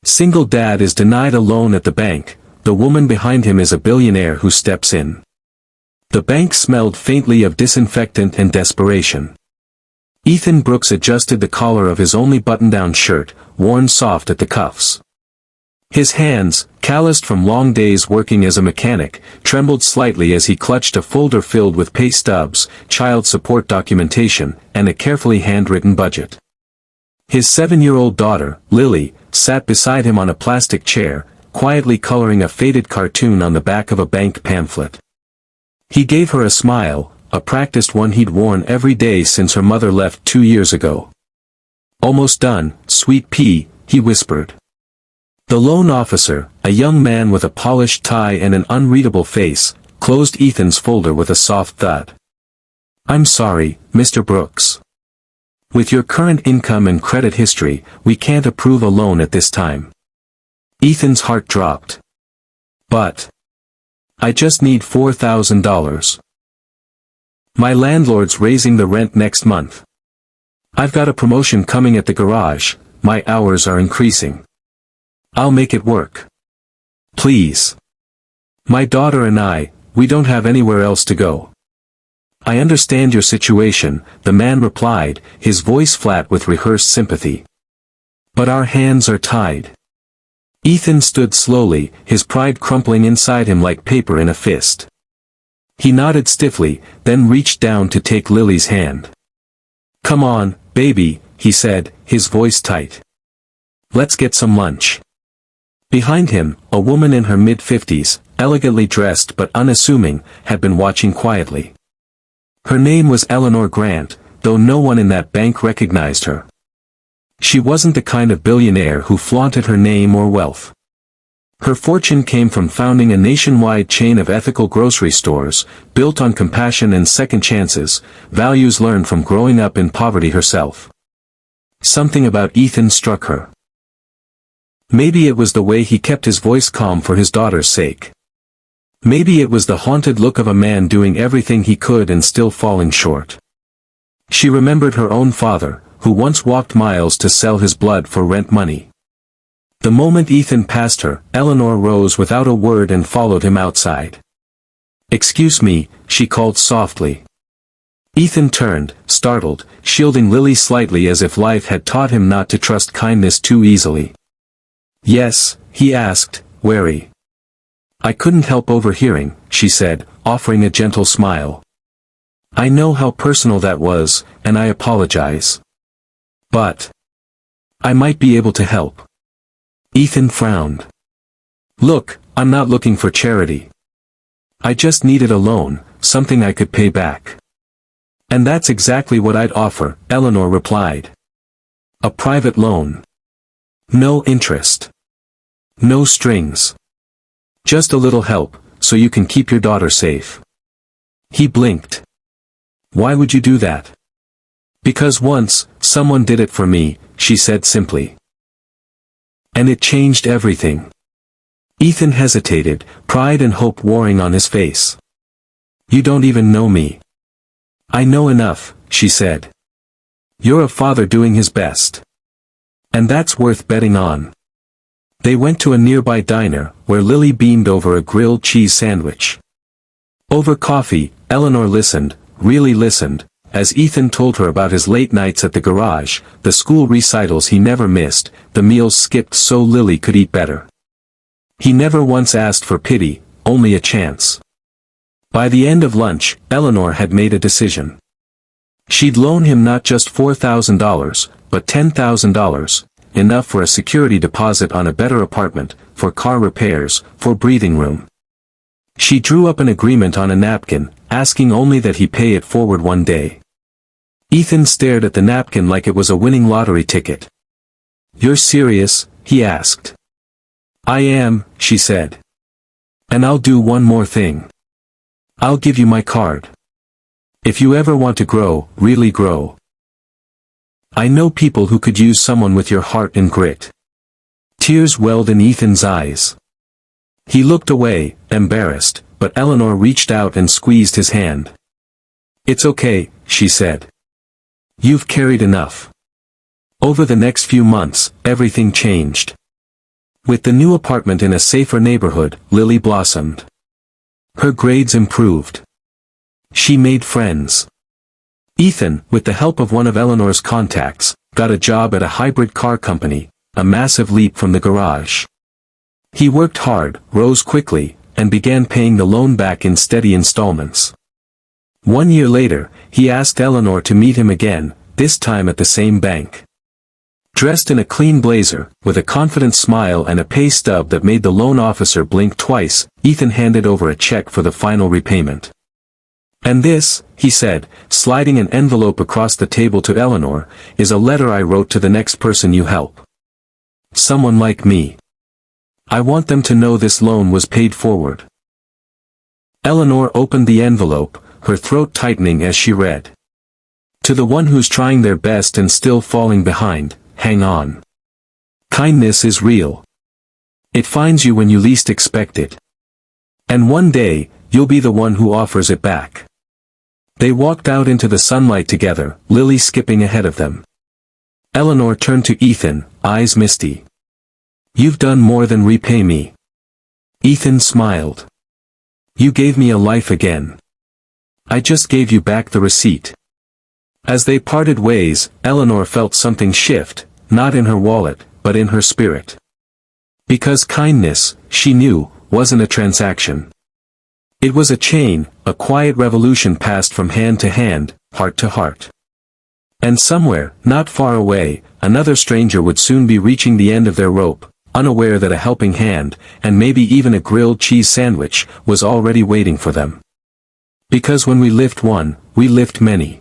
Single dad is denied a loan at the bank. The woman behind him is a billionaire who steps in. The bank smelled faintly of disinfectant and desperation. Ethan Brooks adjusted the collar of his only button-down shirt, worn soft at the cuffs. His hands, calloused from long days working as a mechanic, trembled slightly as he clutched a folder filled with pay stubs, child support documentation, and a carefully handwritten budget. His 7-year-old daughter, Lily, sat beside him on a plastic chair, quietly coloring a faded cartoon on the back of a bank pamphlet. He gave her a smile, a practiced one he'd worn every day since her mother left 2 years ago. "Almost done, sweet pea," he whispered. The loan officer, a young man with a polished tie and an unreadable face, closed Ethan's folder with a soft thud. "I'm sorry, Mr. Brooks. With your current income and credit history, we can't approve a loan at this time." Ethan's heart dropped. "But I just need $4,000. My landlord's raising the rent next month. I've got a promotion coming at the garage, my hours are increasing. I'll make it work. Please. My daughter and I, we don't have anywhere else to go." "I understand your situation," the man replied, his voice flat with rehearsed sympathy. "But our hands are tied." Ethan stood slowly, his pride crumpling inside him like paper in a fist. He nodded stiffly, then reached down to take Lily's hand. "Come on, baby," he said, his voice tight. "Let's get some lunch." Behind him, a woman in her mid-50s, elegantly dressed but unassuming, had been watching quietly. Her name was Eleanor Grant, though no one in that bank recognized her. She wasn't the kind of billionaire who flaunted her name or wealth. Her fortune came from founding a nationwide chain of ethical grocery stores, built on compassion and second chances, values learned from growing up in poverty herself. Something about Ethan struck her. Maybe it was the way he kept his voice calm for his daughter's sake. Maybe it was the haunted look of a man doing everything he could and still falling short. She remembered her own father, who once walked miles to sell his blood for rent money. The moment Ethan passed her, Eleanor rose without a word and followed him outside. "Excuse me," she called softly. Ethan turned, startled, shielding Lily slightly as if life had taught him not to trust kindness too easily. "Yes," he asked, wary. "I couldn't help overhearing," she said, offering a gentle smile. "I know how personal that was, and I apologize. But I might be able to help." Ethan frowned. "Look, I'm not looking for charity. I just needed a loan, something I could pay back." "And that's exactly what I'd offer," Eleanor replied. "A private loan. No interest. No strings. Just a little help, so you can keep your daughter safe." He blinked. "Why would you do that?" "Because once, someone did it for me," she said simply. "And it changed everything." Ethan hesitated, pride and hope warring on his face. "You don't even know me." "I know enough," she said. "You're a father doing his best. And that's worth betting on." They went to a nearby diner, where Lily beamed over a grilled cheese sandwich. Over coffee, Eleanor listened, really listened, as Ethan told her about his late nights at the garage, the school recitals he never missed, the meals skipped so Lily could eat better. He never once asked for pity, only a chance. By the end of lunch, Eleanor had made a decision. She'd loan him not just $4,000, but $10,000, enough for a security deposit on a better apartment, for car repairs, for breathing room. She drew up an agreement on a napkin, asking only that he pay it forward one day. Ethan stared at the napkin like it was a winning lottery ticket. "You're serious?" he asked. "I am," she said. "And I'll do one more thing. I'll give you my card. If you ever want to grow, really grow. I know people who could use someone with your heart and grit." Tears welled in Ethan's eyes. He looked away, embarrassed, but Eleanor reached out and squeezed his hand. "It's okay," she said. "You've carried enough." Over the next few months, everything changed. With the new apartment in a safer neighborhood, Lily blossomed. Her grades improved. She made friends. Ethan, with the help of one of Eleanor's contacts, got a job at a hybrid car company, a massive leap from the garage. He worked hard, rose quickly, and began paying the loan back in steady installments. 1 year later, he asked Eleanor to meet him again, this time at the same bank. Dressed in a clean blazer, with a confident smile and a pay stub that made the loan officer blink twice, Ethan handed over a check for the final repayment. "And this," he said, sliding an envelope across the table to Eleanor, "is a letter I wrote to the next person you help. Someone like me. I want them to know this loan was paid forward." Eleanor opened the envelope, her throat tightening as she read. "To the one who's trying their best and still falling behind, hang on. Kindness is real. It finds you when you least expect it. And one day, you'll be the one who offers it back." They walked out into the sunlight together, Lily skipping ahead of them. Eleanor turned to Ethan, eyes misty. "You've done more than repay me." Ethan smiled. "You gave me a life again. I just gave you back the receipt." As they parted ways, Eleanor felt something shift, not in her wallet, but in her spirit. Because kindness, she knew, wasn't a transaction. It was a chain, a quiet revolution passed from hand to hand, heart to heart. And somewhere, not far away, another stranger would soon be reaching the end of their rope, unaware that a helping hand, and maybe even a grilled cheese sandwich, was already waiting for them. Because when we lift one, we lift many.